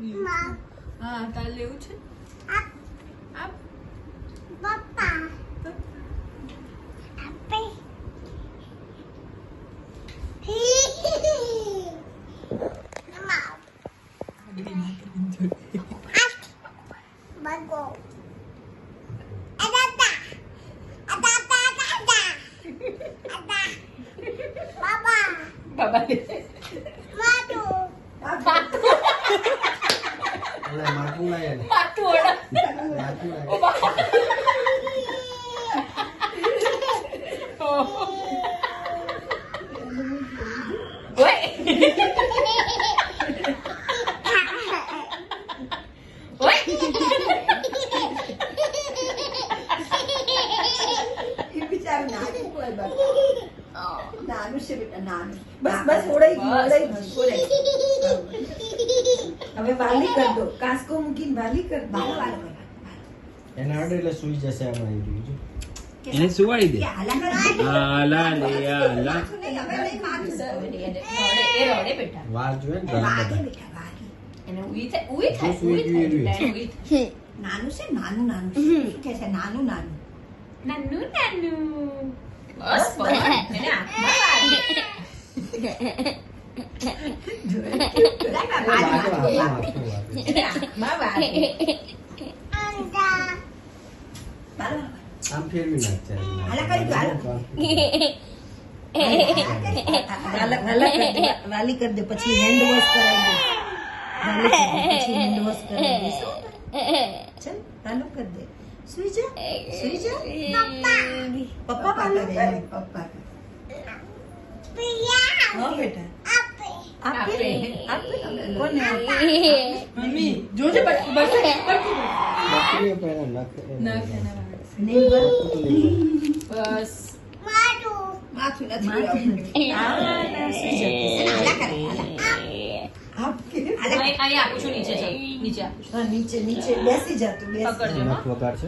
હા તારે લેવું છે આપ પપ્પા બાબા લે માથું લાય ને માથું ઓડા માથું લાય ઓ બાબા ઓય ઓય બિચારું નાનું કોઈ નાનું છે બેટા નાનું બસ બસ ઓળાઈ ગયું હવે વાલી કર દો કાસ્કો મૂકીને વાલી કર દો એના આડે એટલે સુઈ જશે આમાં આવી રહ્યું એને સુવાડી દે હાલા આલા લે આલા એ રોડે બેટા વાર જોઈએ ને વાગે ઘણા બેટા વાગે એને ઉઈ થાય નાનું છે નાનું નાનું કે છે નાનું નાનું નાનું નાનું બસ બસ એને આંખમાં વાગે એને આંખમાં વાગે આમ ફેરવી નાખશે હાલા કરી દો, વાલી કર દે પછી હેન્ડ વોશ કરાવી દે પછી હેન્ડ વોશ કરાવી દે ચલ ચાલુ કર દે સુઈ જા પપ્પા પાપા દે પપ્પા હા બેટા આપે કોને મમ્મી જોજે બસ બકરીઓ પહેલા નખ નહીં બર બસ માથું નથી હાલા કરે આપકે અહીં આપું છું નીચે ચાલ નીચે આપું છું નીચે નીચે બેસી જા તું બેસી પકડજો નખ વગાડશે